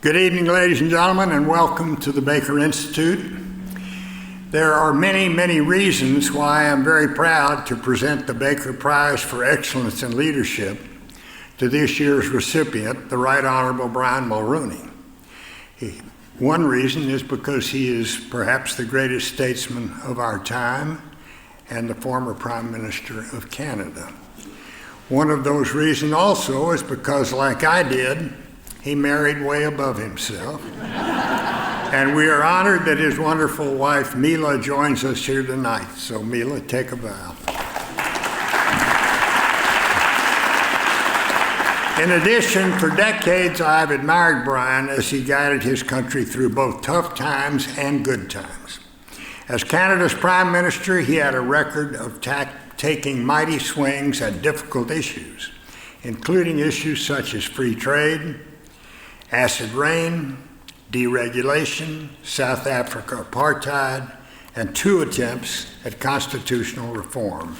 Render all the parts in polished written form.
Good evening, ladies and gentlemen, and welcome to the Baker Institute. There are many, many reasons why I'm very proud to present the Baker Prize for Excellence in Leadership to this year's recipient, the Right Honourable Brian Mulroney. One reason is because he is perhaps the greatest statesman of our time and the former Prime Minister of Canada. One of those reasons also is because, like I did, he married way above himself. And we are honored that his wonderful wife, Mila, joins us here tonight. So Mila, take a bow. In addition, for decades, I've admired Brian as he guided his country through both tough times and good times. As Canada's Prime Minister, he had a record of taking mighty swings at difficult issues, including issues such as free trade, acid rain, deregulation, South Africa apartheid, and 2 attempts at constitutional reform.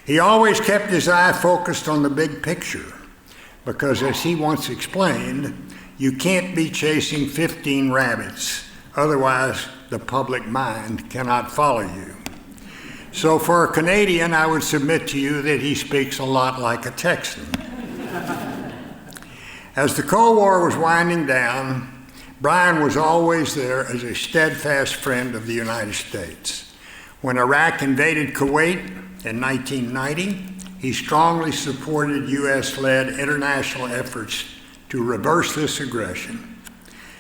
He always kept his eye focused on the big picture because, as he once explained, you can't be chasing 15 rabbits, otherwise the public mind cannot follow you. So for a Canadian, I would submit to you that he speaks a lot like a Texan. As the Cold War was winding down, Brian was always there as a steadfast friend of the United States. When Iraq invaded Kuwait in 1990, he strongly supported U.S.-led international efforts to reverse this aggression,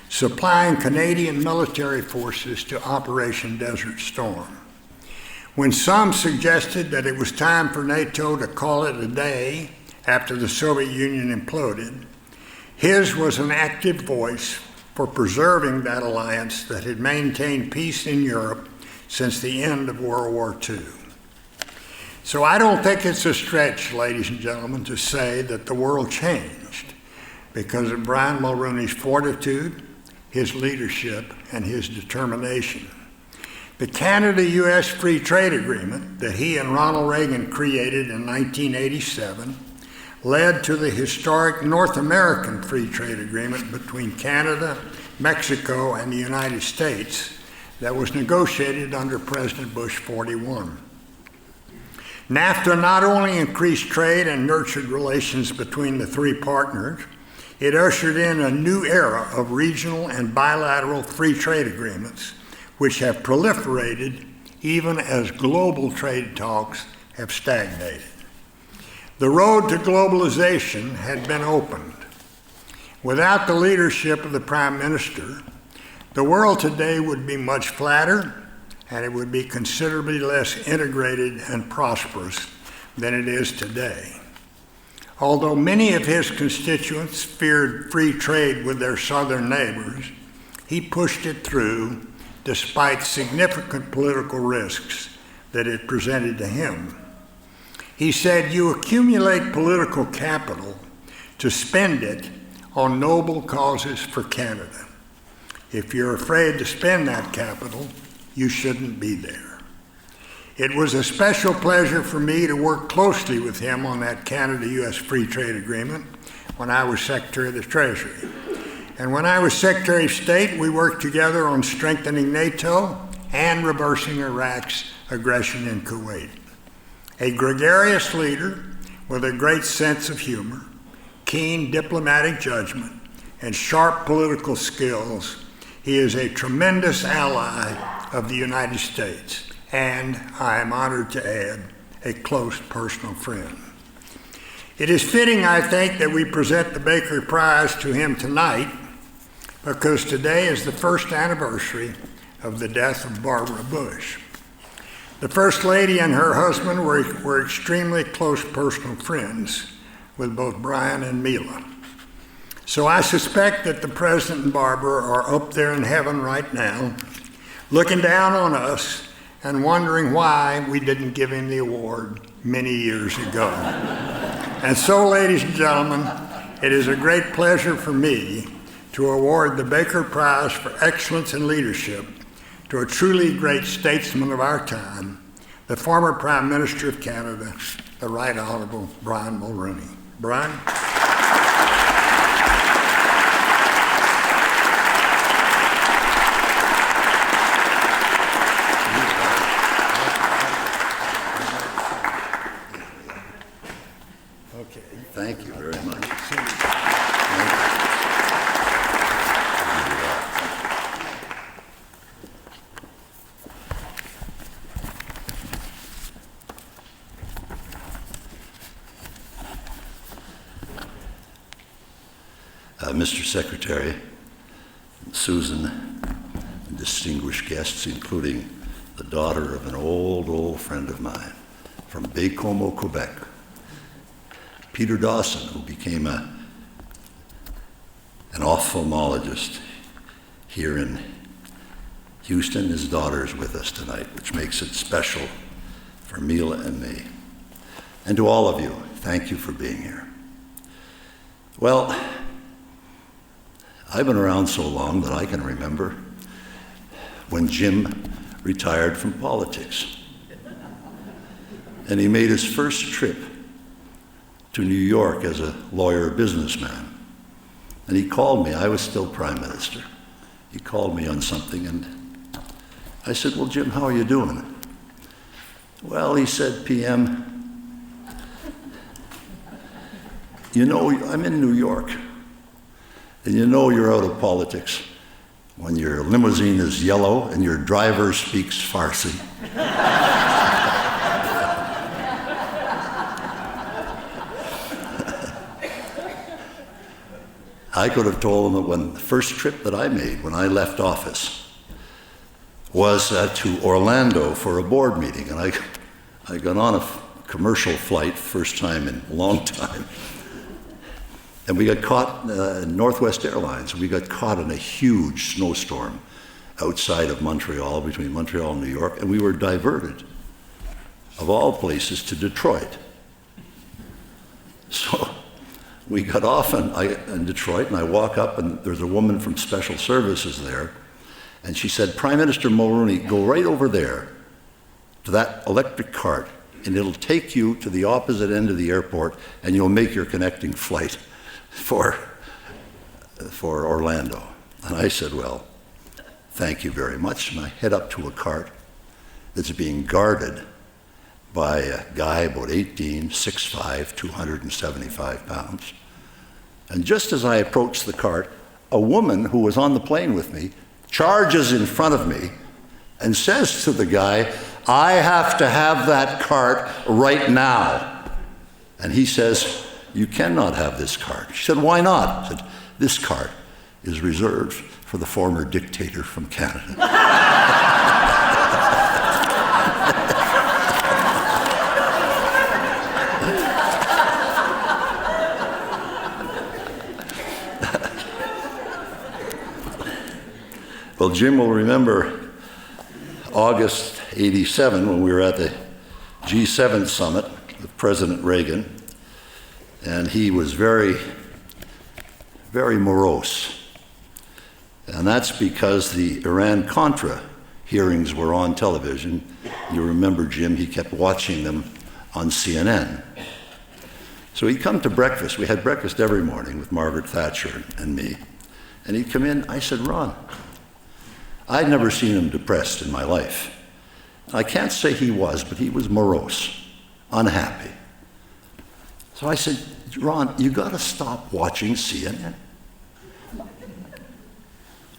supplying Canadian military forces to Operation Desert Storm. When some suggested that it was time for NATO to call it a day after the Soviet Union imploded, his was an active voice for preserving that alliance that had maintained peace in Europe since the end of World War II. So I don't think it's a stretch, ladies and gentlemen, to say that the world changed because of Brian Mulroney's fortitude, his leadership, and his determination. The Canada-U.S. Free Trade Agreement that he and Ronald Reagan created in 1987 led to the historic North American Free Trade Agreement between Canada, Mexico, and the United States that was negotiated under President Bush 41. NAFTA not only increased trade and nurtured relations between the 3 partners, it ushered in a new era of regional and bilateral free trade agreements, which have proliferated even as global trade talks have stagnated. The road to globalization had been opened. Without the leadership of the Prime Minister, the world today would be much flatter and it would be considerably less integrated and prosperous than it is today. Although many of his constituents feared free trade with their southern neighbors, he pushed it through despite significant political risks that it presented to him. He said, "You accumulate political capital to spend it on noble causes for Canada. If you're afraid to spend that capital, you shouldn't be there." It was a special pleasure for me to work closely with him on that Canada-U.S. Free Trade Agreement when I was Secretary of the Treasury. And when I was Secretary of State, we worked together on strengthening NATO and reversing Iraq's aggression in Kuwait. A gregarious leader with a great sense of humor, keen diplomatic judgment, and sharp political skills, he is a tremendous ally of the United States, and I am honored to add, a close personal friend. It is fitting, I think, that we present the Baker Prize to him tonight because today is the first anniversary of the death of Barbara Bush. The First Lady and her husband were extremely close personal friends with both Brian and Mila. So I suspect that the President and Barbara are up there in heaven right now, looking down on us and wondering why we didn't give him the award many years ago. And so, ladies and gentlemen, it is a great pleasure for me to award the Baker Prize for Excellence in Leadership to a truly great statesman of our time, the former Prime Minister of Canada, the Right Honourable Brian Mulroney. Brian? Mr. Secretary, Susan, and distinguished guests, including the daughter of an old friend of mine from Baie-Comeau, Quebec, Peter Dawson, who became an ophthalmologist here in Houston. His daughter is with us tonight, which makes it special for Mila and me. And to all of you, thank you for being here. Well, I've been around so long that I can remember when Jim retired from politics. And he made his first trip to New York as a lawyer businessman. And he called me. I was still Prime Minister. He called me on something, and I said, well, Jim, how are you doing? Well, he said, PM, you know, I'm in New York. And you know you're out of politics when your limousine is yellow and your driver speaks Farsi. I could have told him that when the first trip that I made when I left office was to Orlando for a board meeting. And I got on a commercial flight, first time in a long time. And we got caught, Northwest Airlines, we got caught in a huge snowstorm outside of Montreal, between Montreal and New York, and we were diverted, of all places, to Detroit. So we got off in Detroit, and I walk up, and there's a woman from Special Services there, and she said, Prime Minister Mulroney, go right over there to that electric cart, and it'll take you to the opposite end of the airport, and you'll make your connecting flight for Orlando. And I said, well, thank you very much. And I head up to a cart that's being guarded by a guy about 18, 6'5", 275 pounds. And just as I approach the cart, a woman who was on the plane with me charges in front of me and says to the guy, I have to have that cart right now. And he says, you cannot have this cart. She said, why not? I said, this cart is reserved for the former dictator from Canada. Well, Jim will remember August '87 when we were at the G7 summit with President Reagan. And he was very, very morose. And that's because the Iran-Contra hearings were on television. You remember, Jim, he kept watching them on CNN. So he'd come to breakfast. We had breakfast every morning with Margaret Thatcher and me. And he'd come in. I said, Ron, I'd never seen him depressed in my life. I can't say he was, but he was morose, unhappy. So I said, Ron, you got to stop watching CNN.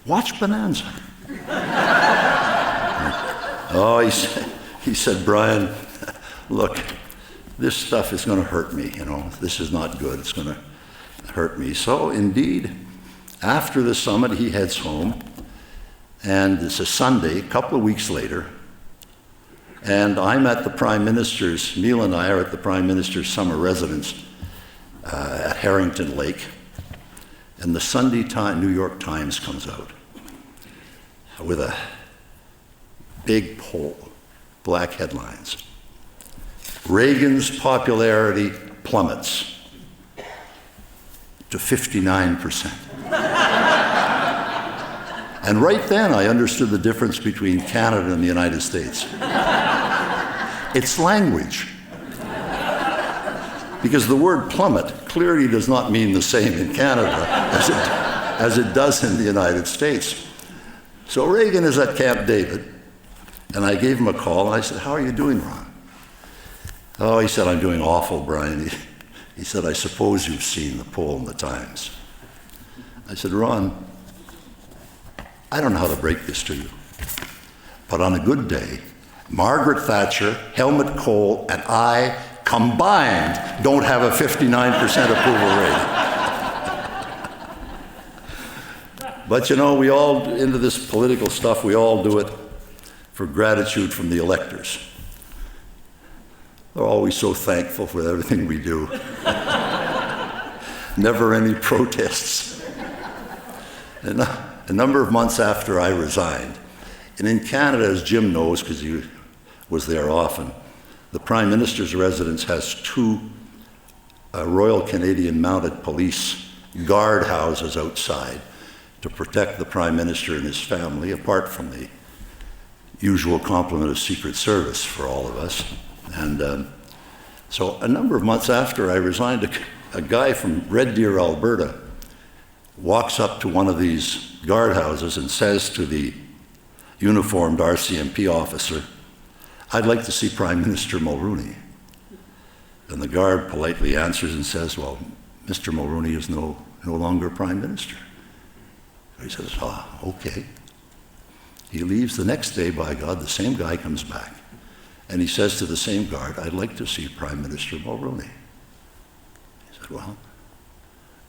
Watch Bonanza. Oh, he said, Brian, look, this stuff is going to hurt me, you know. This is not good. It's going to hurt me. So indeed, after the summit, he heads home. And it's a Sunday, a couple of weeks later. And I'm at the Prime Minister's, Neil and I are at the Prime Minister's summer residence at Harrington Lake. And the Sunday New York Times comes out with a big poll, black headlines. Reagan's popularity plummets to 59%. And right then I understood the difference between Canada and the United States. It's language. Because the word plummet clearly does not mean the same in Canada as it does in the United States. So Reagan is at Camp David, and I gave him a call, and I said, how are you doing, Ron? Oh, he said, I'm doing awful, Brian. He said, I suppose you've seen the poll in the Times. I said, Ron, I don't know how to break this to you, but on a good day, Margaret Thatcher, Helmut Kohl, and I combined don't have a 59% approval rating. But you know, we all, into this political stuff, we all do it for gratitude from the electors. They're always so thankful for everything we do. Never any protests. And a number of months after I resigned, and in Canada, as Jim knows, because he was there often, the Prime Minister's residence has two Royal Canadian Mounted Police guard houses outside to protect the Prime Minister and his family, apart from the usual complement of Secret Service for all of us. And so a number of months after I resigned, a guy from Red Deer, Alberta, walks up to one of these guardhouses and says to the uniformed RCMP officer, I'd like to see Prime Minister Mulroney. And the guard politely answers and says, well, Mr. Mulroney is no longer Prime Minister. He says, okay. He leaves. The next day, by God, the same guy comes back. And he says to the same guard, I'd like to see Prime Minister Mulroney. He said, well,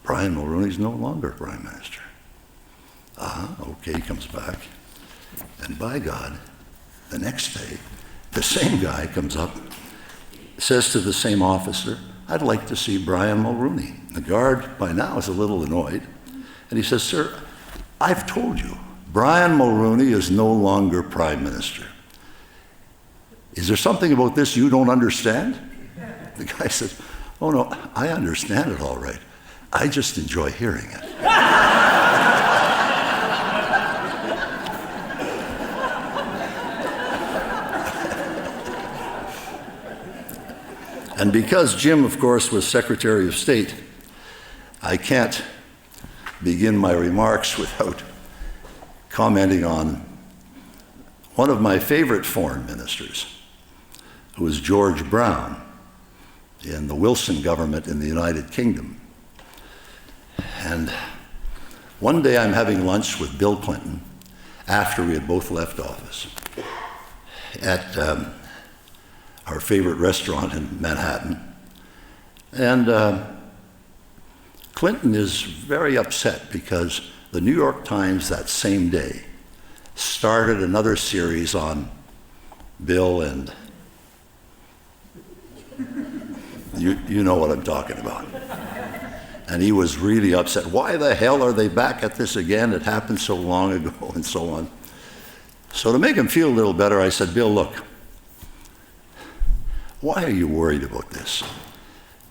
Brian Mulroney's no longer Prime Minister. Okay, he comes back. And by God, the next day, the same guy comes up, says to the same officer, I'd like to see Brian Mulroney. The guard, by now, is a little annoyed. And he says, sir, I've told you, Brian Mulroney is no longer Prime Minister. Is there something about this you don't understand? The guy says, oh no, I understand it all right. I just enjoy hearing it. And because Jim, of course, was Secretary of State, I can't begin my remarks without commenting on one of my favorite foreign ministers, who was George Brown in the Wilson government in the United Kingdom. And one day I'm having lunch with Bill Clinton after we had both left office at our favorite restaurant in Manhattan. And Clinton is very upset because the New York Times that same day started another series on Bill, and you know what I'm talking about. And he was really upset. Why the hell are they back at this again? It happened so long ago, and so on. So to make him feel a little better, I said, Bill, look, why are you worried about this?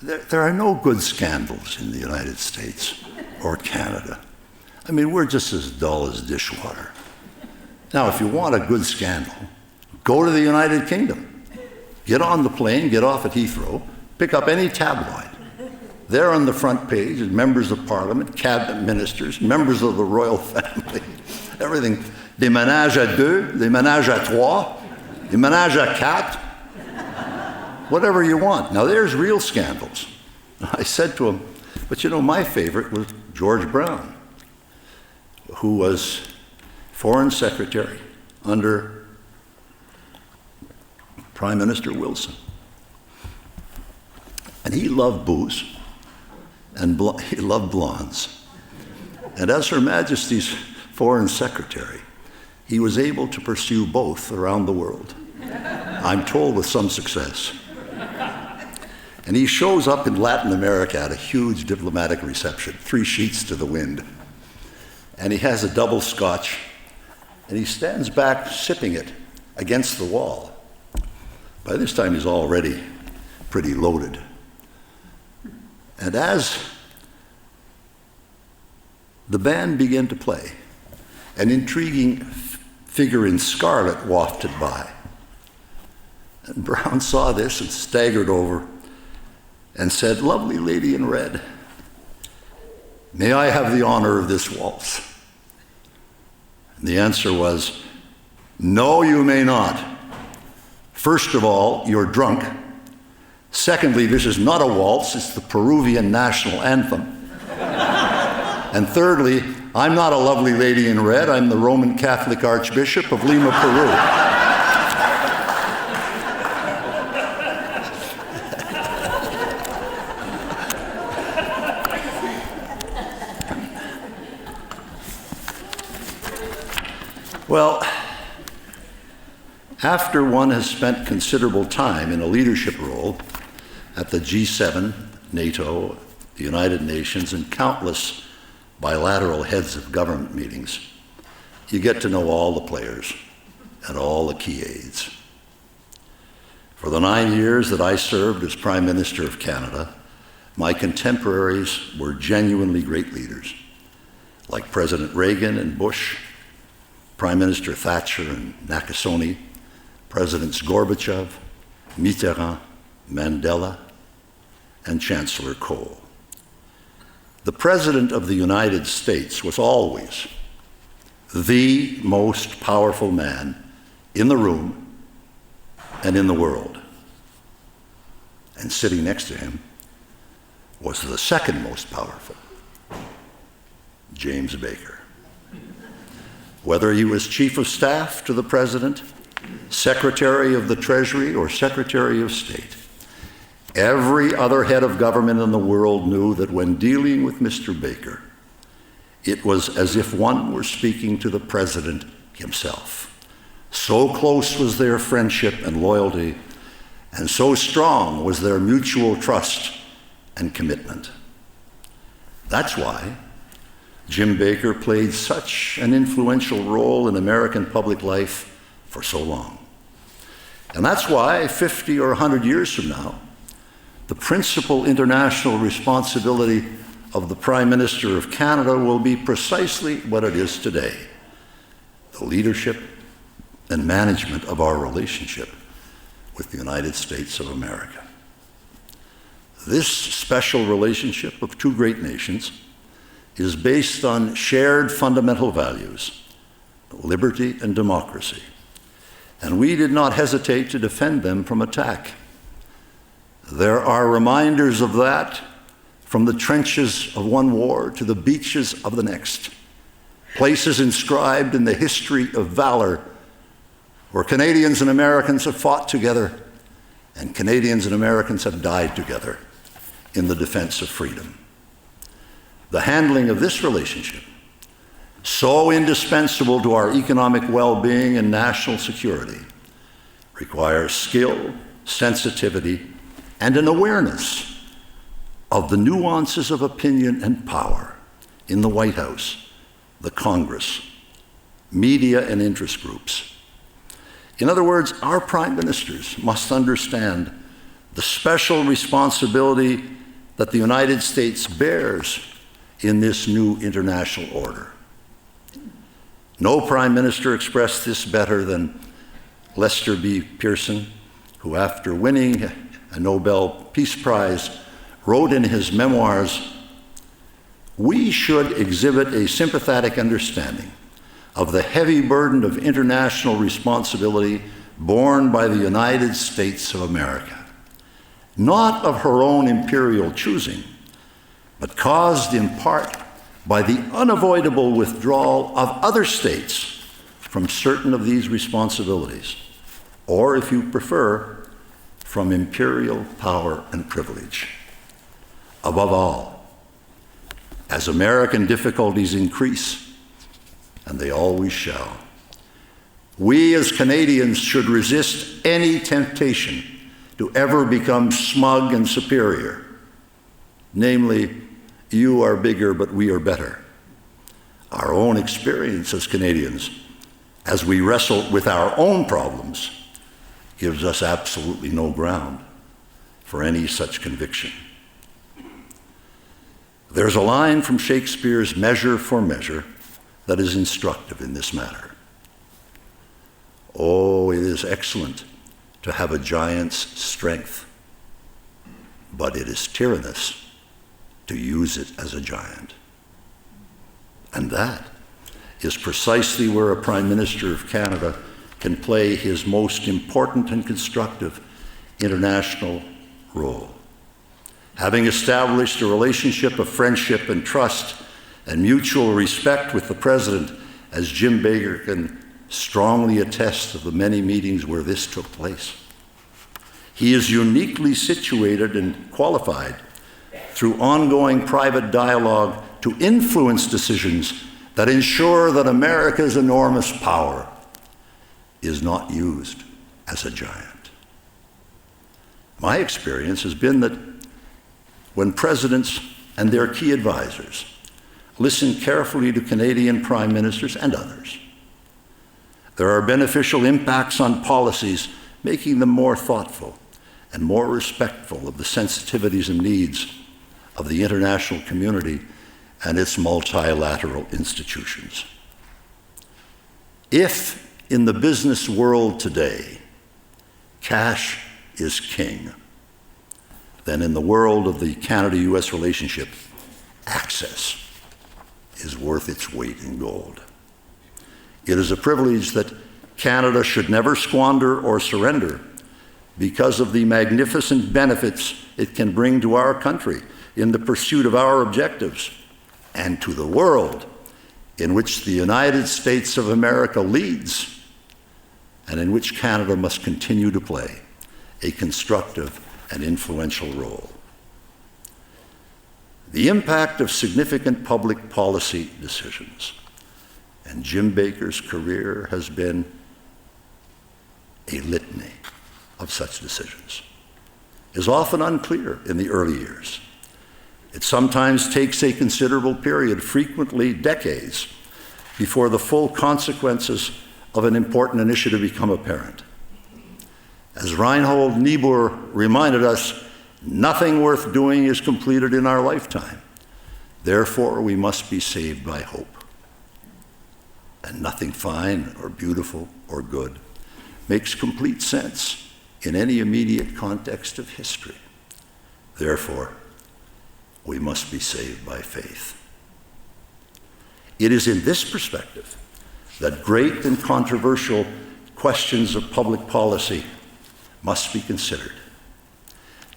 There are no good scandals in the United States or Canada. I mean, we're just as dull as dishwater. Now, if you want a good scandal, go to the United Kingdom. Get on the plane, get off at Heathrow, pick up any tabloid. There on the front page is members of Parliament, cabinet ministers, members of the royal family, everything. Des ménages à deux, des ménages à trois, des ménages à quatre, whatever you want. Now there's real scandals. I said to him, but you know, my favorite was George Brown, who was Foreign Secretary under Prime Minister Wilson. And he loved booze, and he loved blondes. And as Her Majesty's Foreign Secretary, he was able to pursue both around the world. I'm told with some success. And he shows up in Latin America at a huge diplomatic reception, 3 sheets to the wind. And he has a double scotch, and he stands back sipping it against the wall. By this time, he's already pretty loaded. And as the band began to play, an intriguing figure in scarlet wafted by. And Brown saw this and staggered over and said, "Lovely lady in red, may I have the honor of this waltz?" And the answer was, "No, you may not. First of all, you're drunk, Secondly, this is not a waltz, it's the Peruvian national anthem. And thirdly, I'm not a lovely lady in red, I'm the Roman Catholic Archbishop of Lima, Peru. Well, after one has spent considerable time in a leadership role at the G7, NATO, the United Nations, and countless bilateral heads of government meetings, you get to know all the players and all the key aides. For the 9 years that I served as Prime Minister of Canada, my contemporaries were genuinely great leaders, like President Reagan and Bush, Prime Minister Thatcher and Nakasone, Presidents Gorbachev, Mitterrand, Mandela, and Chancellor Kohl. The President of the United States was always the most powerful man in the room and in the world. And sitting next to him was the second most powerful, James Baker. Whether he was Chief of Staff to the President, Secretary of the Treasury, or Secretary of State, every other head of government in the world knew that when dealing with Mr. Baker, it was as if one were speaking to the President himself. So close was their friendship and loyalty, and so strong was their mutual trust and commitment. That's why Jim Baker played such an influential role in American public life for so long. And that's why 50 or 100 years from now, the principal international responsibility of the Prime Minister of Canada will be precisely what it is today: the leadership and management of our relationship with the United States of America. This special relationship of two great nations is based on shared fundamental values, liberty and democracy, and we did not hesitate to defend them from attack. There are reminders of that from the trenches of one war to the beaches of the next, places inscribed in the history of valor where Canadians and Americans have fought together and Canadians and Americans have died together in the defense of freedom. The handling of this relationship, so indispensable to our economic well-being and national security, requires skill, sensitivity, and an awareness of the nuances of opinion and power in the White House, the Congress, media and interest groups. In other words, our prime ministers must understand the special responsibility that the United States bears in this new international order. No prime minister expressed this better than Lester B. Pearson, who, after winning a Nobel Peace Prize, wrote in his memoirs, "We should exhibit a sympathetic understanding of the heavy burden of international responsibility borne by the United States of America, not of her own imperial choosing, but caused in part by the unavoidable withdrawal of other states from certain of these responsibilities, or, if you prefer, from imperial power and privilege. Above all, as American difficulties increase, and they always shall, we as Canadians should resist any temptation to ever become smug and superior, namely, you are bigger, but we are better. Our own experience as Canadians, as we wrestle with our own problems, gives us absolutely no ground for any such conviction. There's a line from Shakespeare's Measure for Measure that is instructive in this matter. Oh, it is excellent to have a giant's strength, but it is tyrannous to use it as a giant. And that is precisely where a Prime Minister of Canada can play his most important and constructive international role. Having established a relationship of friendship and trust and mutual respect with the President, as Jim Baker can strongly attest to the many meetings where this took place. He is uniquely situated and qualified through ongoing private dialogue to influence decisions that ensure that America's enormous power is not used as a giant. My experience has been that when presidents and their key advisors listen carefully to Canadian prime ministers and others, there are beneficial impacts on policies, making them more thoughtful and more respectful of the sensitivities and needs of the international community and its multilateral institutions. If in the business world today, cash is king, then in the world of the Canada-US relationship, access is worth its weight in gold. It is a privilege that Canada should never squander or surrender because of the magnificent benefits it can bring to our country in the pursuit of our objectives and to the world in which the United States of America leads and in which Canada must continue to play a constructive and influential role. The impact of significant public policy decisions, and Jim Baker's career has been a litany of such decisions, is often unclear in the early years. It sometimes takes a considerable period, frequently decades, before the full consequences of an important initiative become apparent. As Reinhold Niebuhr reminded us, nothing worth doing is completed in our lifetime. Therefore, we must be saved by hope. And nothing fine or beautiful or good makes complete sense in any immediate context of history. Therefore, we must be saved by faith. It is in this perspective that great and controversial questions of public policy must be considered.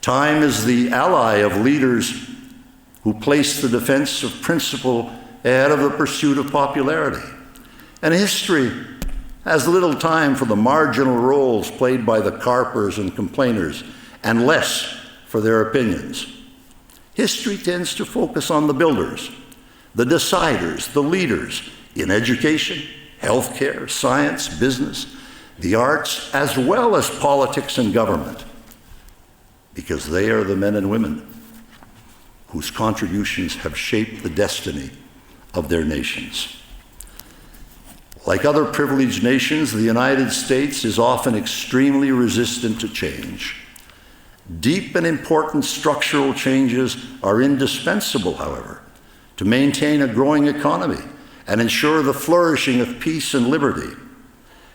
Time is the ally of leaders who place the defense of principle ahead of the pursuit of popularity. And history has little time for the marginal roles played by the carpers and complainers, and less for their opinions. History tends to focus on the builders, the deciders, the leaders in education, healthcare, science, business, the arts, as well as politics and government, because they are the men and women whose contributions have shaped the destiny of their nations. Like other privileged nations, the United States is often extremely resistant to change. Deep and important structural changes are indispensable, however, to maintain a growing economy and ensure the flourishing of peace and liberty,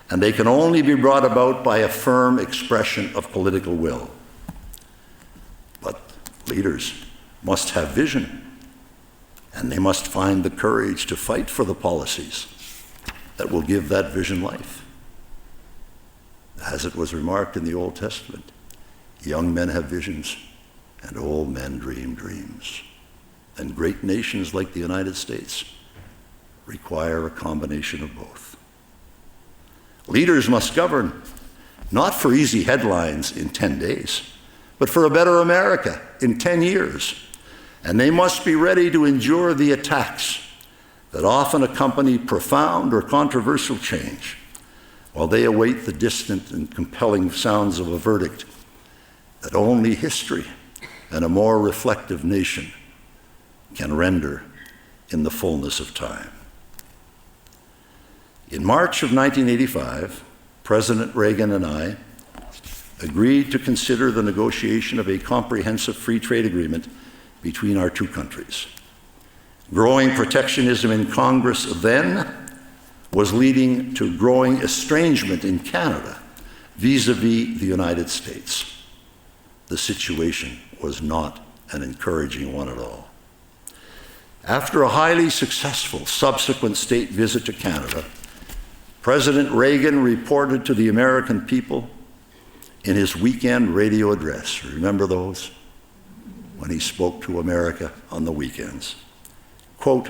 and they can only be brought about by a firm expression of political will. But leaders must have vision, and they must find the courage to fight for the policies that will give that vision life. As it was remarked in the Old Testament, young men have visions, and old men dream dreams. And great nations like the United States require a combination of both. Leaders must govern, not for easy headlines in 10 days, but for a better America in 10 years. And they must be ready to endure the attacks that often accompany profound or controversial change, while they await the distant and compelling sounds of a verdict that only history and a more reflective nation can render in the fullness of time. In March of 1985, President Reagan and I agreed to consider the negotiation of a comprehensive free trade agreement between our two countries. Growing protectionism in Congress then was leading to growing estrangement in Canada vis-à-vis the United States. The situation was not an encouraging one at all. After a highly successful subsequent state visit to Canada, President Reagan reported to the American people in his weekend radio address. Remember those? When he spoke to America on the weekends. Quote,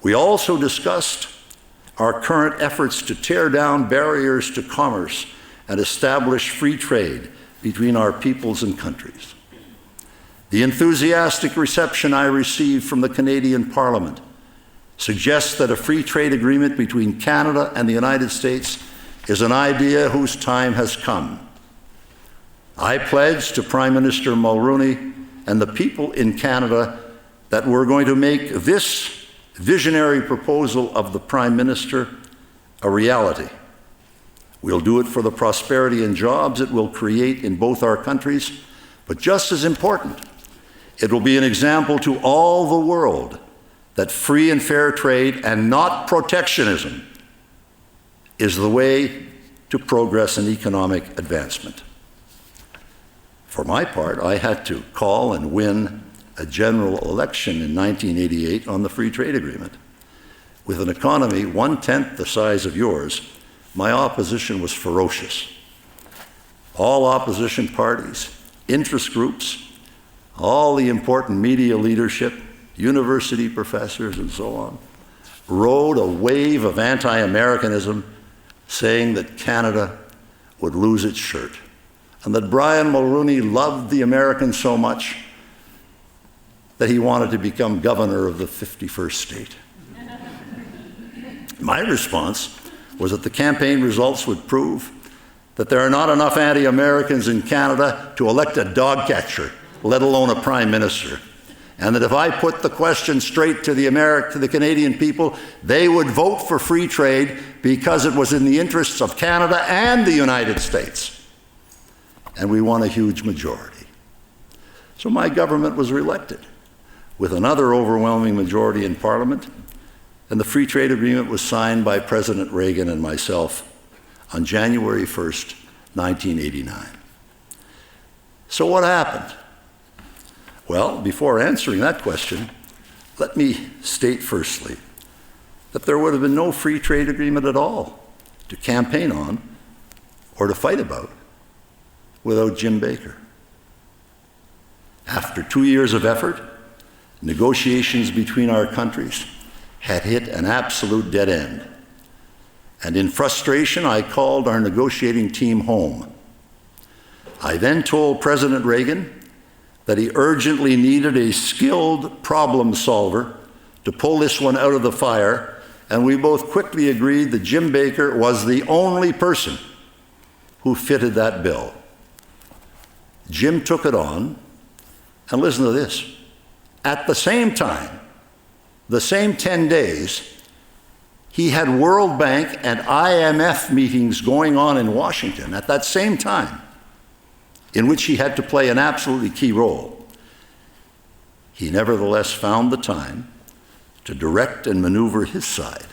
"We also discussed our current efforts to tear down barriers to commerce and establish free trade between our peoples and countries. The enthusiastic reception I received from the Canadian Parliament suggests that a free trade agreement between Canada and the United States is an idea whose time has come. I pledge to Prime Minister Mulroney and the people in Canada that we're going to make this visionary proposal of the Prime Minister a reality. We'll do it for the prosperity and jobs it will create in both our countries, but just as important, it will be an example to all the world that free and fair trade and not protectionism is the way to progress and economic advancement." For my part, I had to call and win a general election in 1988 on the free trade agreement. With an economy 1/10 the size of yours, my opposition was ferocious. All opposition parties, interest groups, all the important media leadership, university professors, and so on, rode a wave of anti-Americanism, saying that Canada would lose its shirt, and that Brian Mulroney loved the Americans so much that he wanted to become governor of the 51st state. My response was that the campaign results would prove that there are not enough anti-Americans in Canada to elect a dog catcher, let alone a prime minister, and that if I put the question straight to the Canadian people, they would vote for free trade because it was in the interests of Canada and the United States. And we won a huge majority. So my government was reelected with another overwhelming majority in Parliament, and the free trade agreement was signed by President Reagan and myself on January 1st, 1989. So what happened? Well, before answering that question, let me state firstly that there would have been no free trade agreement at all to campaign on or to fight about without Jim Baker. After 2 years of effort, negotiations between our countries had hit an absolute dead end. And in frustration, I called our negotiating team home. I then told President Reagan that he urgently needed a skilled problem solver to pull this one out of the fire, and we both quickly agreed that Jim Baker was the only person who fitted that bill. Jim took it on, and listen to this. At the same time, the same 10 days, he had World Bank and IMF meetings going on in Washington at that same time, in which he had to play an absolutely key role. He nevertheless found the time to direct and maneuver his side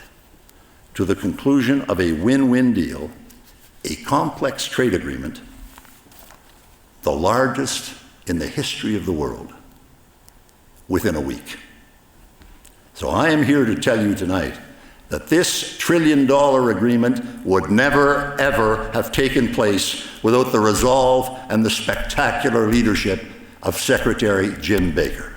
to the conclusion of a win-win deal, a complex trade agreement, the largest in the history of the world, within a week. So I am here to tell you tonight that this trillion-dollar agreement would never, ever have taken place without the resolve and the spectacular leadership of Secretary Jim Baker.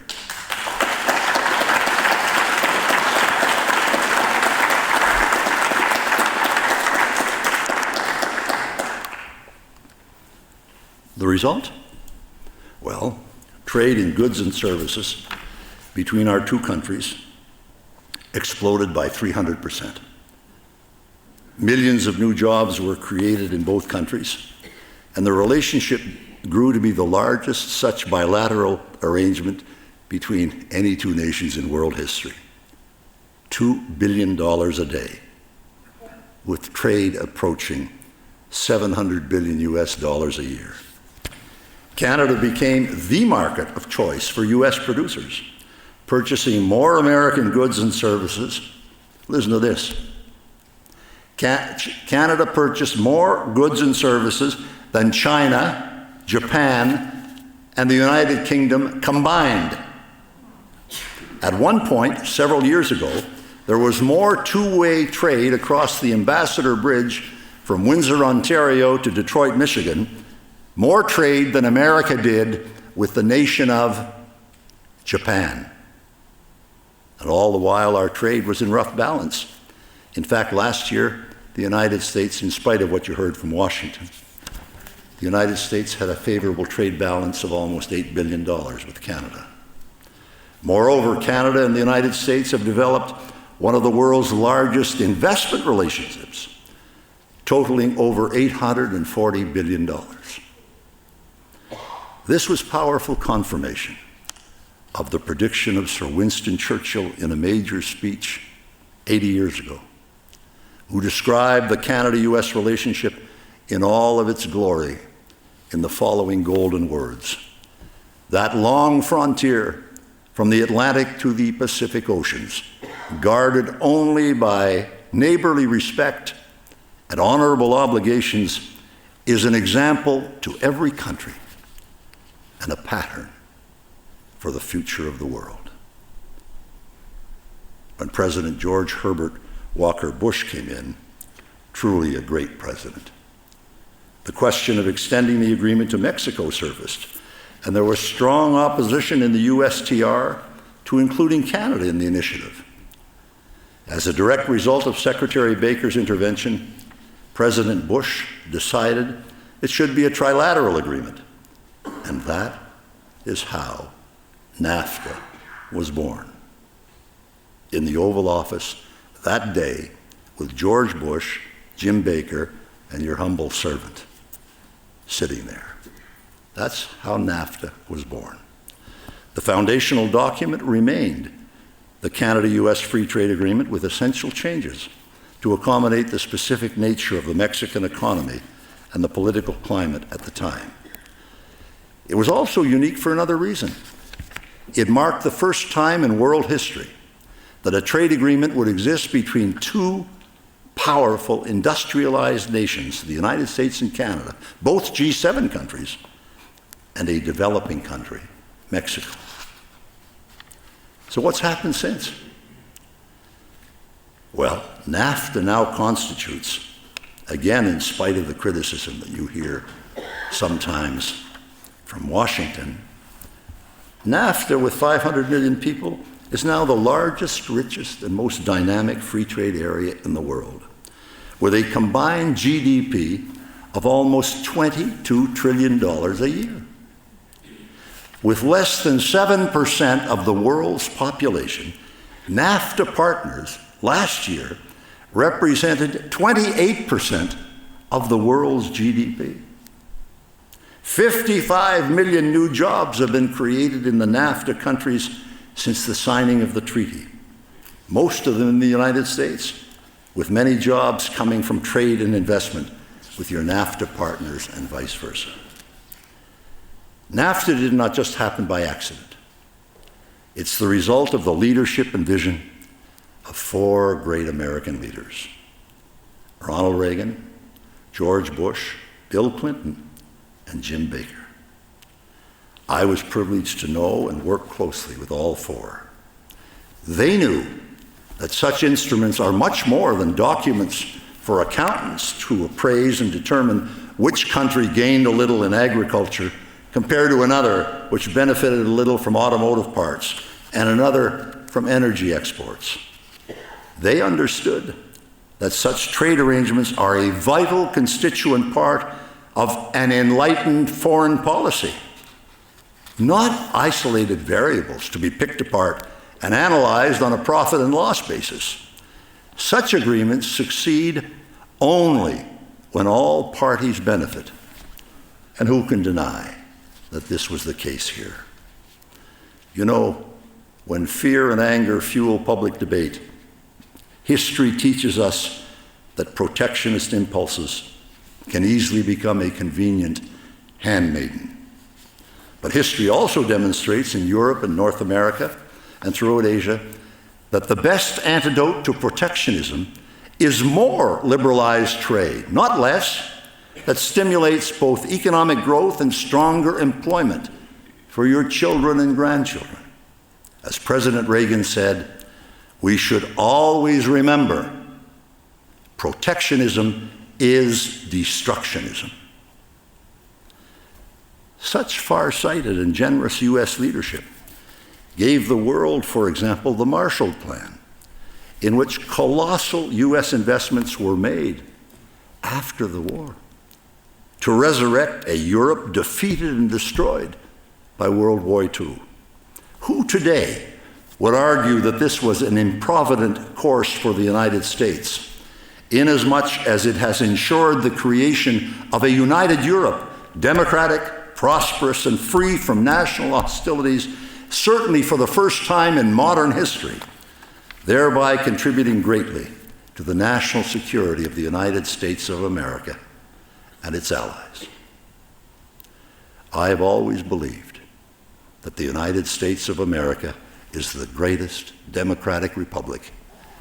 The result? Well, trade in goods and services between our two countries exploded by 300%. Millions of new jobs were created in both countries, and the relationship grew to be the largest such bilateral arrangement between any two nations in world history. $2 billion a day, with trade approaching $700 billion a year. Canada became the market of choice for U.S. producers, purchasing more American goods and services. Listen to this. Canada purchased more goods and services than China, Japan, and the United Kingdom combined. At one point, several years ago, there was more two-way trade across the Ambassador Bridge from Windsor, Ontario to Detroit, Michigan, more trade than America did with the nation of Japan. And all the while, our trade was in rough balance. In fact, last year, the United States, in spite of what you heard from Washington, the United States had a favorable trade balance of almost $8 billion with Canada. Moreover, Canada and the United States have developed one of the world's largest investment relationships, totaling over $840 billion. This was powerful confirmation of the prediction of Sir Winston Churchill in a major speech 80 years ago, who described the Canada-US relationship in all of its glory in the following golden words: "That long frontier from the Atlantic to the Pacific Oceans, guarded only by neighborly respect and honorable obligations, is an example to every country and a pattern for the future of the world." When President George Herbert Walker Bush came in, truly a great president, the question of extending the agreement to Mexico surfaced, and there was strong opposition in the USTR to including Canada in the initiative. As a direct result of Secretary Baker's intervention, President Bush decided it should be a trilateral agreement, and that is how NAFTA was born. In the Oval Office that day, with George Bush, Jim Baker, and your humble servant sitting there. That's how NAFTA was born. The foundational document remained the Canada-US Free Trade Agreement with essential changes to accommodate the specific nature of the Mexican economy and the political climate at the time. It was also unique for another reason. It marked the first time in world history that a trade agreement would exist between two powerful industrialized nations, the United States and Canada, both G7 countries, and a developing country, Mexico. So what's happened since? Well, NAFTA now constitutes, again in spite of the criticism that you hear sometimes from Washington, NAFTA, with 500 million people, is now the largest, richest, and most dynamic free trade area in the world, with a combined GDP of almost $22 trillion a year. With less than 7% of the world's population, NAFTA partners last year represented 28% of the world's GDP. 55 million new jobs have been created in the NAFTA countries since the signing of the treaty, most of them in the United States, with many jobs coming from trade and investment with your NAFTA partners and vice versa. NAFTA did not just happen by accident. It's the result of the leadership and vision of four great American leaders: Ronald Reagan, George Bush, Bill Clinton, and Jim Baker. I was privileged to know and work closely with all four. They knew that such instruments are much more than documents for accountants to appraise and determine which country gained a little in agriculture compared to another which benefited a little from automotive parts and another from energy exports. They understood that such trade arrangements are a vital constituent part of an enlightened foreign policy, not isolated variables to be picked apart and analyzed on a profit and loss basis. Such agreements succeed only when all parties benefit. And who can deny that this was the case here? You know, when fear and anger fuel public debate, history teaches us that protectionist impulses can easily become a convenient handmaiden. But history also demonstrates in Europe and North America and throughout Asia that the best antidote to protectionism is more liberalized trade, not less, that stimulates both economic growth and stronger employment for your children and grandchildren. As President Reagan said, we should always remember protectionism is destructionism. Such far-sighted and generous U.S. leadership gave the world, for example, the Marshall Plan, in which colossal U.S. investments were made after the war to resurrect a Europe defeated and destroyed by World War II. Who today would argue that this was an improvident course for the United States, inasmuch as it has ensured the creation of a united Europe, democratic, prosperous, and free from national hostilities, certainly for the first time in modern history, thereby contributing greatly to the national security of the United States of America and its allies. I have always believed that the United States of America is the greatest democratic republic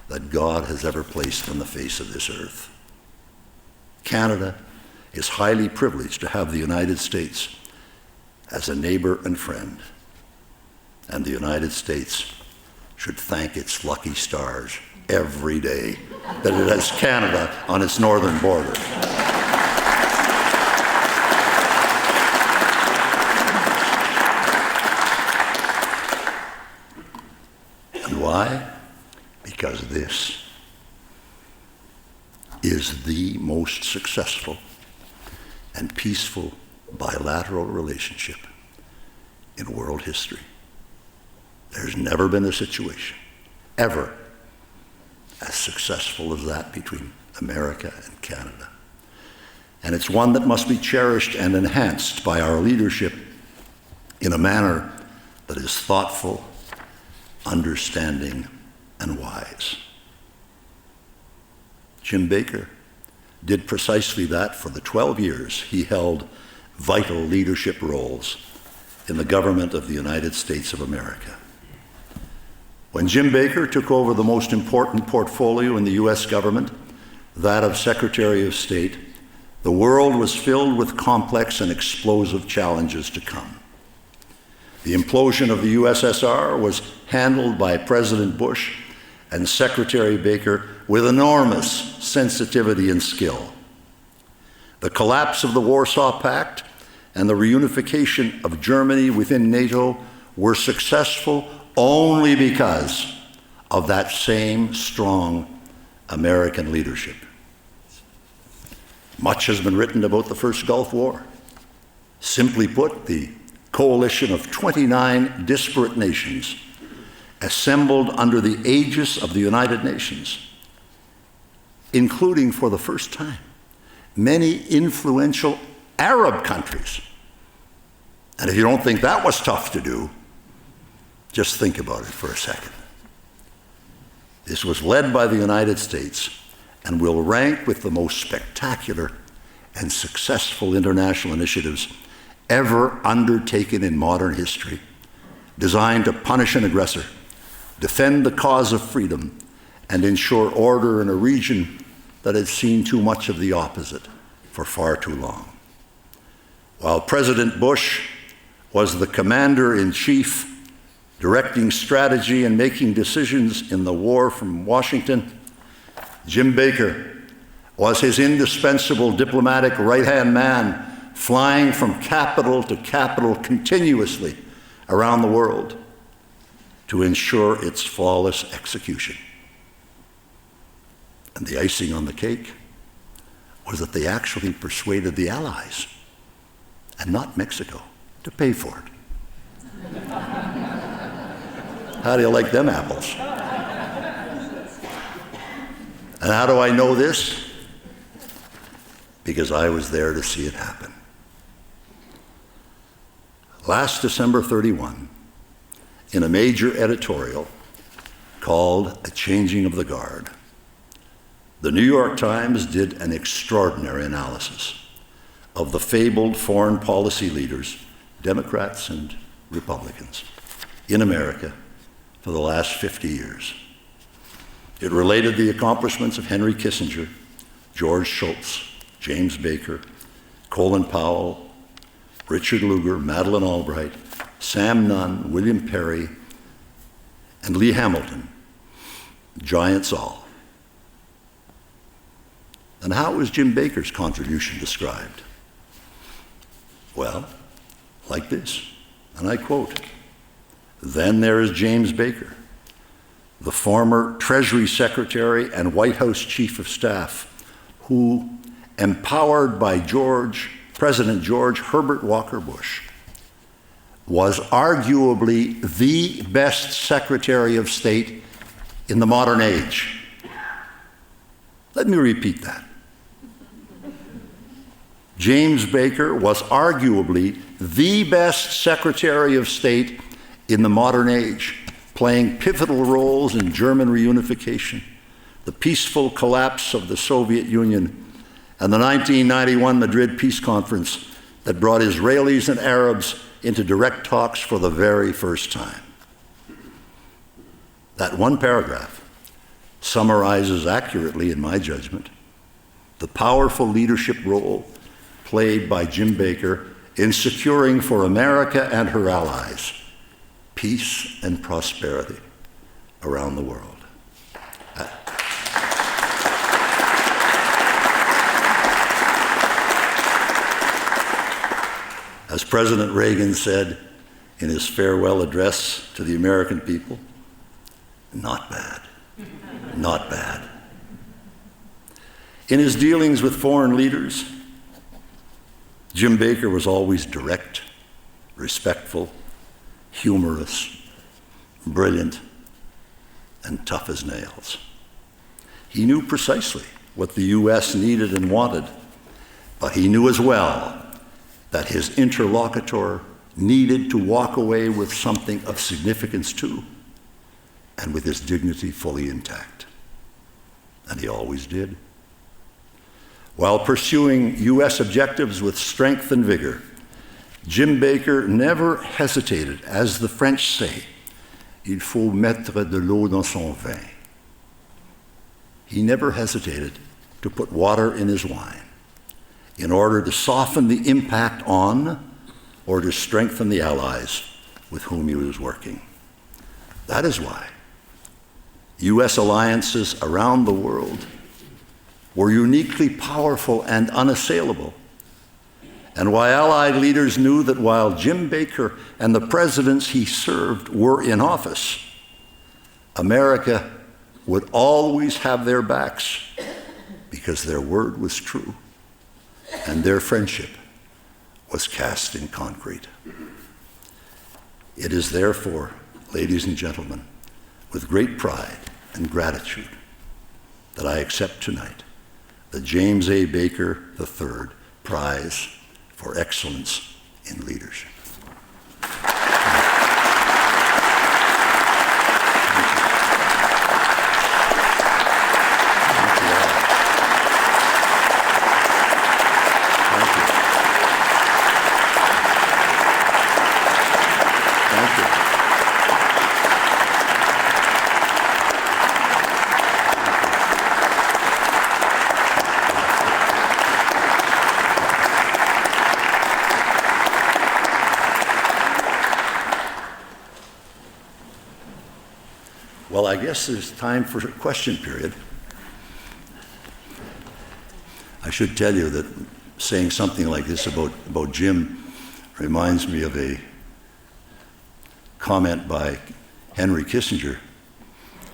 that God has ever placed on the face of this earth. Canada is highly privileged to have the United States as a neighbor and friend, and the United States should thank its lucky stars every day that it has Canada on its northern border. And why? Because this is the most successful and peaceful bilateral relationship in world history. There's never been a situation, ever, as successful as that between America and Canada. And it's one that must be cherished and enhanced by our leadership in a manner that is thoughtful, understanding, and wise. Jim Baker did precisely that for the 12 years he held vital leadership roles in the government of the United States of America. When Jim Baker took over the most important portfolio in the U.S. government, that of Secretary of State, the world was filled with complex and explosive challenges to come. The implosion of the USSR was handled by President Bush and Secretary Baker with enormous sensitivity and skill. The collapse of the Warsaw Pact and the reunification of Germany within NATO were successful only because of that same strong American leadership. Much has been written about the first Gulf War. Simply put, the coalition of 29 disparate nations assembled under the aegis of the United Nations, including for the first time many influential Arab countries. And if you don't think that was tough to do, just think about it for a second. This was led by the United States and will rank with the most spectacular and successful international initiatives ever undertaken in modern history, designed to punish an aggressor, defend the cause of freedom, and ensure order in a region that had seen too much of the opposite for far too long. While President Bush was the commander-in-chief, directing strategy and making decisions in the war from Washington, Jim Baker was his indispensable diplomatic right-hand man, flying from capital to capital continuously around the world to ensure its flawless execution. And the icing on the cake was that they actually persuaded the Allies, and not Mexico, to pay for it. How do you like them apples? And how do I know this? Because I was there to see it happen. Last December 31, in a major editorial called A Changing of the Guard, the New York Times did an extraordinary analysis of the fabled foreign policy leaders, Democrats and Republicans, in America for the last 50 years. It related the accomplishments of Henry Kissinger, George Shultz, James Baker, Colin Powell, Richard Lugar, Madeleine Albright, Sam Nunn, William Perry, and Lee Hamilton, giants all. And how was Jim Baker's contribution described? Well, like this, and I quote, "Then there is James Baker, the former Treasury Secretary and White House Chief of Staff, who, empowered by President George Herbert Walker Bush, was arguably the best Secretary of State in the modern age." Let me repeat that. James Baker was arguably the best Secretary of State in the modern age, playing pivotal roles in German reunification, the peaceful collapse of the Soviet Union, and the 1991 Madrid Peace Conference that brought Israelis and Arabs into direct talks for the very first time. That one paragraph summarizes accurately, in my judgment, the powerful leadership role played by Jim Baker in securing for America and her allies peace and prosperity around the world. As President Reagan said in his farewell address to the American people, not bad, not bad. In his dealings with foreign leaders, Jim Baker was always direct, respectful, humorous, brilliant, and tough as nails. He knew precisely what the U.S. needed and wanted, but he knew as well that his interlocutor needed to walk away with something of significance too, and with his dignity fully intact. And he always did. While pursuing U.S. objectives with strength and vigor, Jim Baker never hesitated, as the French say, il faut mettre de l'eau dans son vin. He never hesitated to put water in his wine in order to soften the impact on or to strengthen the allies with whom he was working. That is why U.S. alliances around the world were uniquely powerful and unassailable, and why Allied leaders knew that while Jim Baker and the presidents he served were in office, America would always have their backs because their word was true and their friendship was cast in concrete. It is therefore, ladies and gentlemen, with great pride and gratitude that I accept tonight the James A. Baker III Prize for Excellence in Leadership. Well, I guess there's time for a question period. I should tell you that saying something like this about Jim reminds me of a comment by Henry Kissinger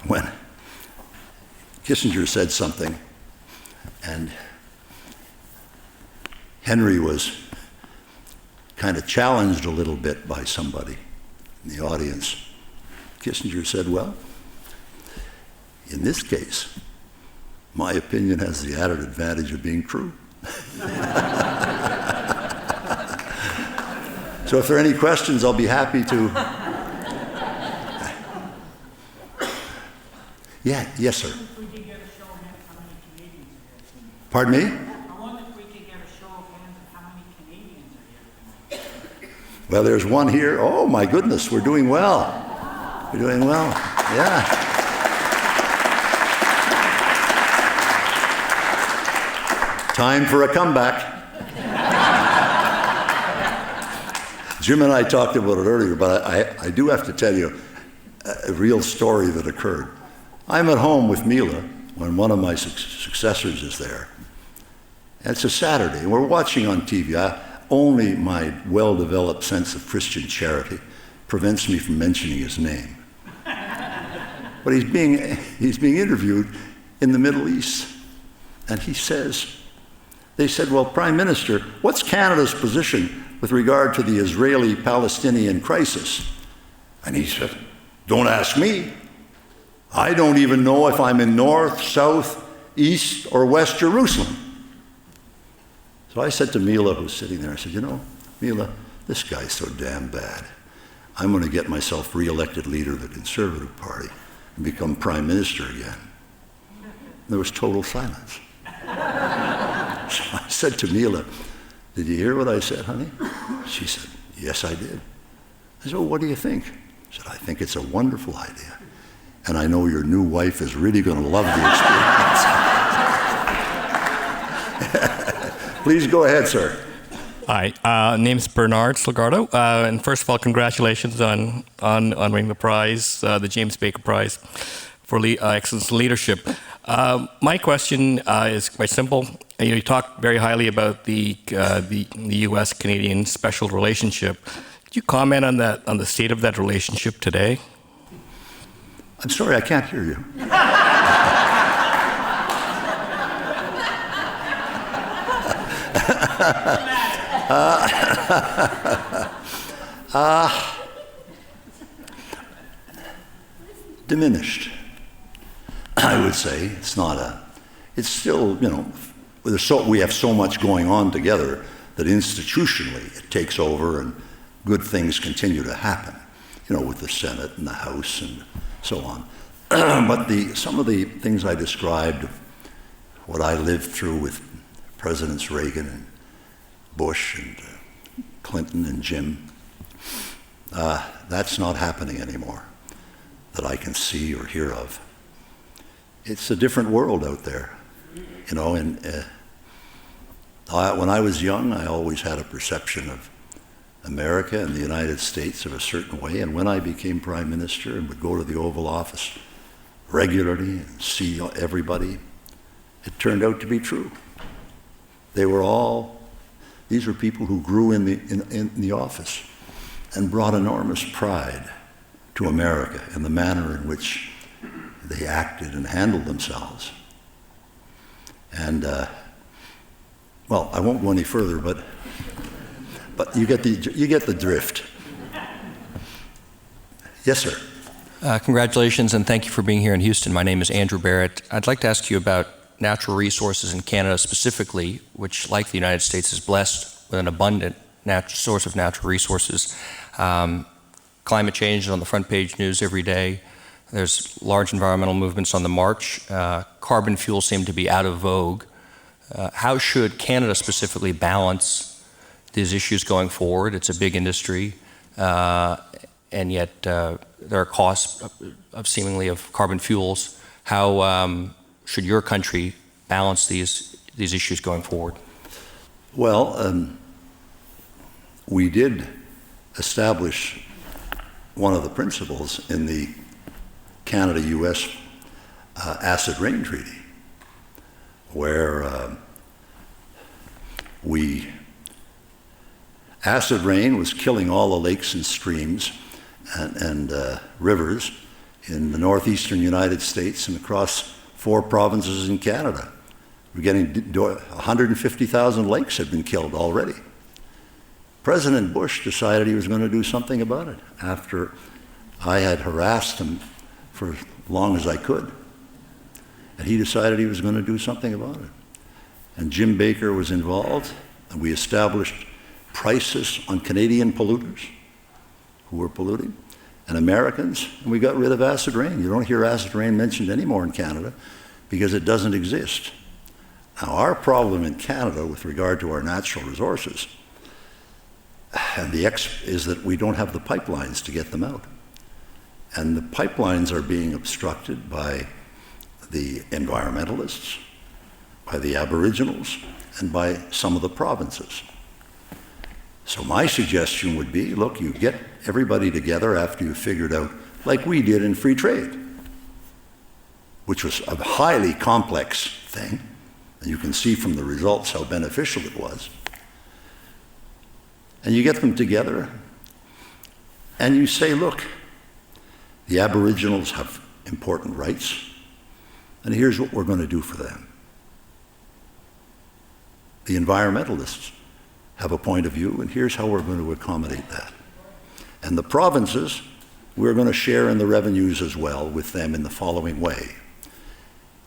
when Kissinger said something and Henry was kind of challenged a little bit by somebody in the audience. Kissinger said, "Well, in this case, my opinion has the added advantage of being true." So if there are any questions, I'll be happy to. Yeah, yes, sir. We could get a show of hands how many Canadians are here. Pardon me? I wonder if we could get a show of hands of how many Canadians are here tonight. Well, there's one here. Oh, my goodness, we're doing well. We're doing well. Yeah. Time for a comeback. Jim and I talked about it earlier, but I do have to tell you a real story that occurred. I'm at home with Mila when one of my successors is there. And it's a Saturday, and we're watching on TV. only my well-developed sense of Christian charity prevents me from mentioning his name. But he's being interviewed in the Middle East, and they said, well, Prime Minister, what's Canada's position with regard to the Israeli-Palestinian crisis? And he said, don't ask me. I don't even know if I'm in North, South, East, or West Jerusalem. So I said to Mila, who's sitting there, I said, Mila, this guy's so damn bad. I'm going to get myself re-elected leader of the Conservative Party and become Prime Minister again. And there was total silence. So I said to Mila, did you hear what I said, honey? She said, yes, I did. I said, well, what do you think? She said, I think it's a wonderful idea. And I know your new wife is really going to love the experience. Please go ahead, sir. Hi, name's Bernard Salgardo, and first of all, congratulations on winning the prize, the James Baker Prize for excellence in leadership. My question is quite simple. You talked very highly about the U.S.-Canadian special relationship. Could you comment on the state of that relationship today? I'm sorry, I can't hear you. Diminished, I would say. It's still, we have so much going on together that institutionally it takes over and good things continue to happen, with the Senate and the House and so on. But some of the things I described, what I lived through with Presidents Reagan and Bush and Clinton and Jim, that's not happening anymore that I can see or hear of. It's a different world out there, and when I was young, I always had a perception of America and the United States of a certain way, and when I became Prime Minister and would go to the Oval Office regularly and see everybody, it turned out to be true. These were people who grew in the office and brought enormous pride to America and the manner in which they acted and handled themselves. And, well, I won't go any further, but you get the drift. Yes, sir. Congratulations and thank you for being here in Houston. My name is Andrew Barrett. I'd like to ask you about natural resources in Canada specifically, which, like the United States, is blessed with an abundant source of natural resources. Climate change is on the front page news every day. There's large environmental movements on the march. Carbon fuels seem to be out of vogue. How should Canada specifically balance these issues going forward? It's a big industry, and yet there are costs of seemingly of carbon fuels. How should your country balance these issues going forward? Well, we did establish one of the principles in the Canada-U.S. Acid Rain Treaty, where acid rain was killing all the lakes and streams and rivers in the northeastern United States and across 4 provinces in Canada. We're getting 150,000 lakes had been killed already. President Bush decided he was going to do something about it after I had harassed him for as long as I could. And he decided he was going to do something about it. And Jim Baker was involved, and we established prices on Canadian polluters who were polluting, and Americans, and we got rid of acid rain. You don't hear acid rain mentioned anymore in Canada because it doesn't exist. Now, our problem in Canada with regard to our natural resources and is that we don't have the pipelines to get them out. And the pipelines are being obstructed by the environmentalists, by the Aboriginals, and by some of the provinces. So my suggestion would be, look, you get everybody together after you've figured out, like we did in free trade, which was a highly complex thing, and you can see from the results how beneficial it was. and you get them together, and you say, look, the Aboriginals have important rights, and here's what we're going to do for them. The environmentalists have a point of view, and here's how we're going to accommodate that. And the provinces, we're going to share in the revenues as well with them in the following way.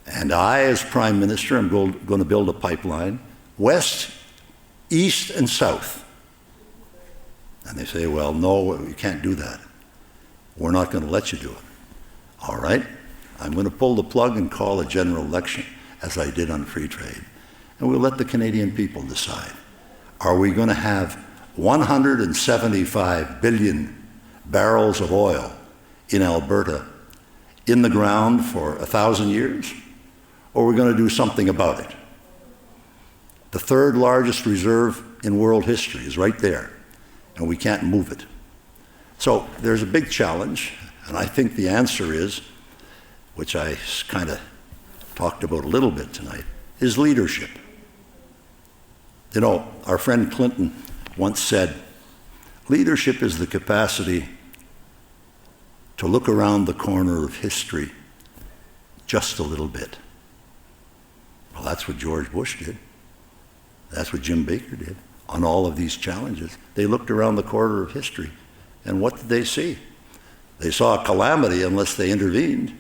And I, as Prime Minister, am going to build a pipeline west, east, and south. And they say, well, no, you can't do that. We're not going to let you do it. All right, I'm going to pull the plug and call a general election, as I did on free trade. And we'll let the Canadian people decide. Are we going to have 175 billion barrels of oil in Alberta in the ground for 1,000 years? Or are we going to do something about it? The third largest reserve in world history is right there, and we can't move it. So there's a big challenge, and I think the answer is, which I kind of talked about a little bit tonight, is leadership. You know, our friend Clinton once said, leadership is the capacity to look around the corner of history just a little bit. Well, that's what George Bush did. That's what Jim Baker did on all of these challenges. They looked around the corner of history, and what did they see? They saw a calamity unless they intervened,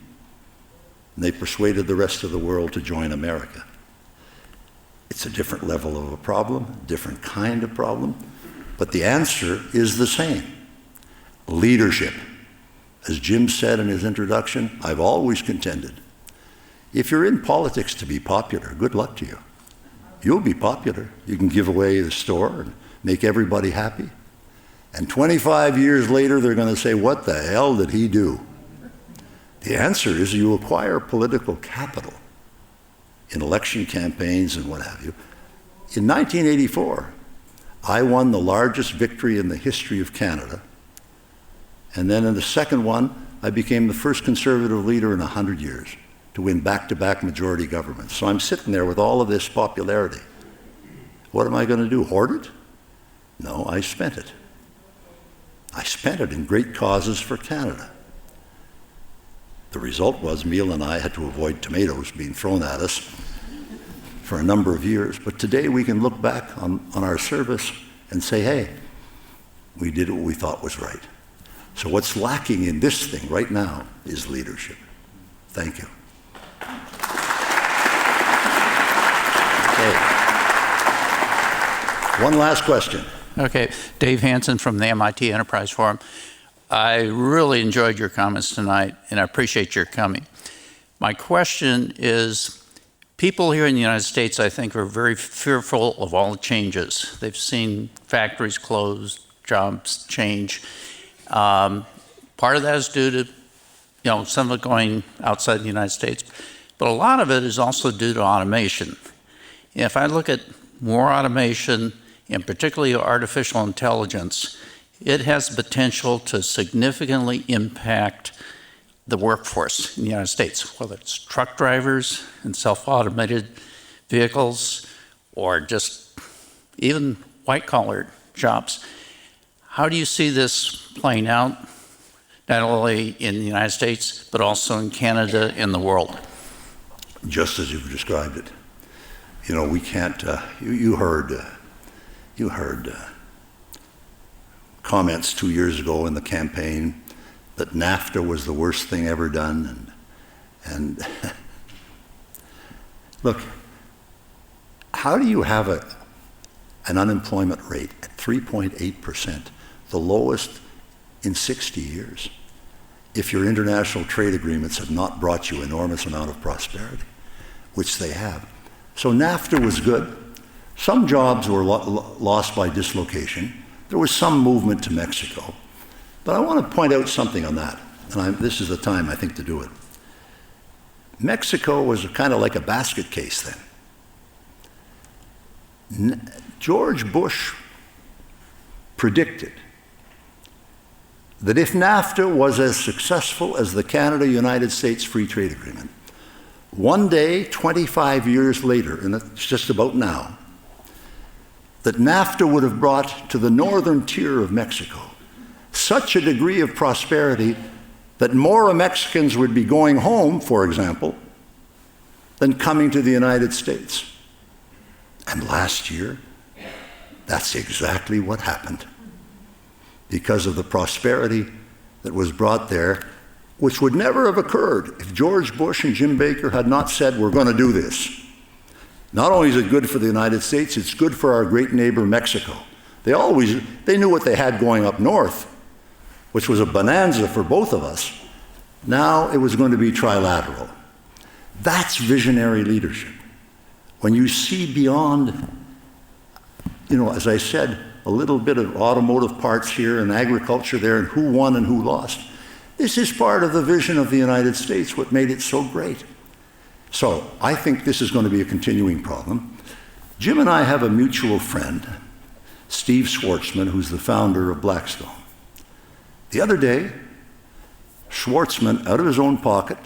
and they persuaded the rest of the world to join America. It's a different level of a problem, different kind of problem, but the answer is the same. Leadership. As Jim said in his introduction, I've always contended, if you're in politics to be popular, good luck to you. You'll be popular. You can give away the store and make everybody happy. And 25 years later, they're going to say, what the hell did he do? The answer is you acquire political capital in election campaigns and what have you. In 1984, I won the largest victory in the history of Canada. And then in the second one, I became the first Conservative leader in 100 years to win back-to-back majority governments. So I'm sitting there with all of this popularity. What am I going to do, hoard it? No, I spent it. I spent it in great causes for Canada. The result was Neil and I had to avoid tomatoes being thrown at us for a number of years. But today we can look back on our service and say, hey, we did what we thought was right. So what's lacking in this thing right now is leadership. Thank you. Okay. One last question. Okay, Dave Hansen from the MIT Enterprise Forum. I really enjoyed your comments tonight, and I appreciate your coming. My question is, people here in the United States, I think, are very fearful of all the changes. They've seen factories close, jobs change. Part of that is due to, some of it going outside the United States, but a lot of it is also due to automation. If I look at more automation, and particularly artificial intelligence, it has the potential to significantly impact the workforce in the United States, whether it's truck drivers and self-automated vehicles, or just even white-collar jobs. How do you see this playing out, not only in the United States, but also in Canada and the world? Just as you've described it. We can't, you heard comments 2 years ago in the campaign that NAFTA was the worst thing ever done. And look, how do you have an unemployment rate at 3.8%, the lowest in 60 years, if your international trade agreements have not brought you enormous amount of prosperity, which they have? So NAFTA was good. Some jobs were lost by dislocation. There was some movement to Mexico. But I want to point out something on that, and this is the time, I think, to do it. Mexico was kind of like a basket case then. George Bush predicted that if NAFTA was as successful as the Canada-United States Free Trade Agreement, one day, 25 years later, and it's just about now, that NAFTA would have brought to the northern tier of Mexico such a degree of prosperity that more Mexicans would be going home, for example, than coming to the United States. And last year, that's exactly what happened. Because of the prosperity that was brought there, which would never have occurred if George Bush and Jim Baker had not said, we're going to do this. Not only is it good for the United States, it's good for our great neighbor Mexico. They knew what they had going up north, which was a bonanza for both of us. Now it was going to be trilateral. That's visionary leadership. When you see beyond, as I said, a little bit of automotive parts here and agriculture there and who won and who lost. This is part of the vision of the United States, what made it so great. So I think this is going to be a continuing problem. Jim and I have a mutual friend, Steve Schwartzman, who's the founder of Blackstone. The other day, Schwartzman, out of his own pocket,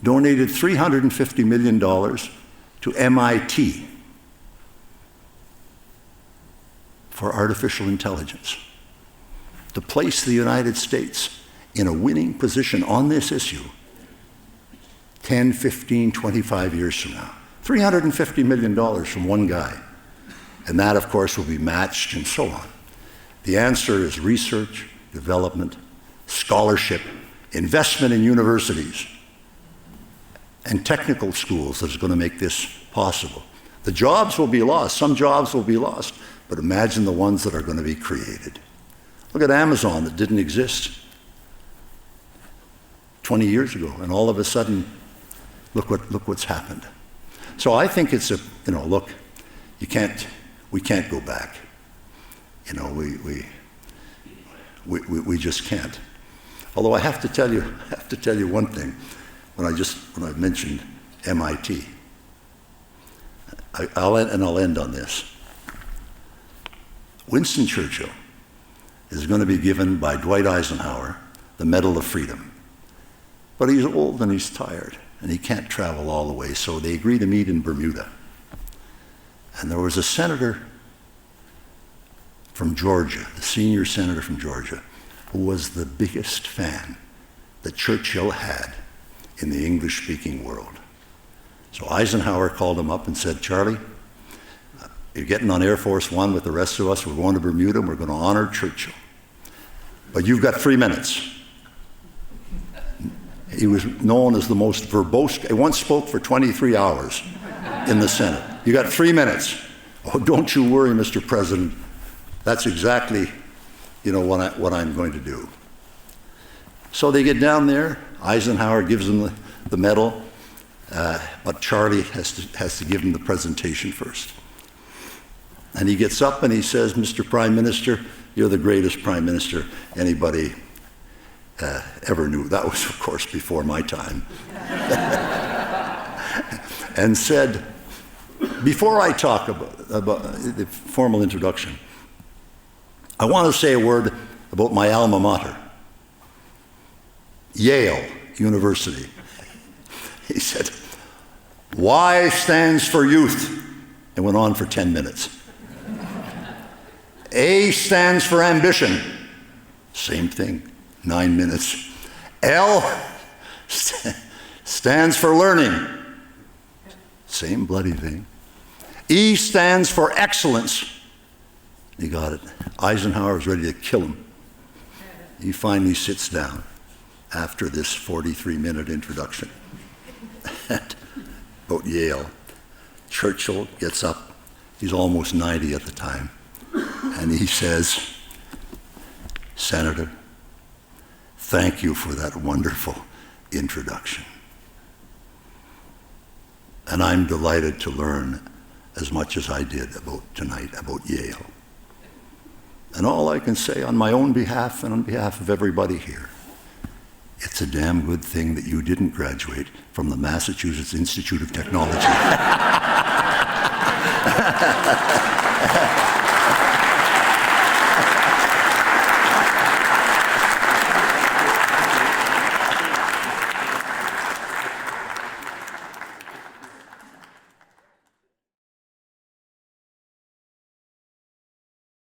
donated $350 million to MIT for artificial intelligence, to place the United States in a winning position on this issue 10, 15, 25 years from now. $350 million from one guy. And that, of course, will be matched and so on. The answer is research, development, scholarship, investment in universities, and technical schools that is going to make this possible. The jobs will be lost. Some jobs will be lost. But imagine the ones that are going to be created. Look at Amazon that didn't exist 20 years ago, and all of a sudden, look what's happened. So I think it's look, we can't go back. We just can't. Although I have to tell you one thing. When I mentioned MIT, I'll end on this. Winston Churchill is going to be given by Dwight Eisenhower the Medal of Freedom. But he's old and he's tired, and he can't travel all the way, so they agree to meet in Bermuda. And there was a senator from Georgia, the senior senator from Georgia, who was the biggest fan that Churchill had in the English-speaking world. So Eisenhower called him up and said, Charlie, you're getting on Air Force One with the rest of us. We're going to Bermuda, and we're going to honor Churchill. But you've got 3 minutes. He was known as the most verbose. He once spoke for 23 hours in the Senate. You got 3 minutes. Oh, don't you worry, Mr. President. That's exactly, what I'm going to do. So they get down there. Eisenhower gives him the medal, but Charlie has to give him the presentation first. And he gets up and he says, Mr. Prime Minister, you're the greatest Prime Minister anybody ever knew. That was, of course, before my time. And said, before I talk about the formal introduction, I want to say a word about my alma mater, Yale University. He said, Y stands for youth, and went on for 10 minutes. A stands for ambition. Same thing, 9 minutes. L stands for learning. Same bloody thing. E stands for excellence. He got it. Eisenhower was ready to kill him. He finally sits down after this 43-minute introduction about Yale. Churchill gets up. He's almost 90 at the time. And he says, Senator, thank you for that wonderful introduction. And I'm delighted to learn as much as I did tonight about Yale. And all I can say on my own behalf and on behalf of everybody here, it's a damn good thing that you didn't graduate from the Massachusetts Institute of Technology.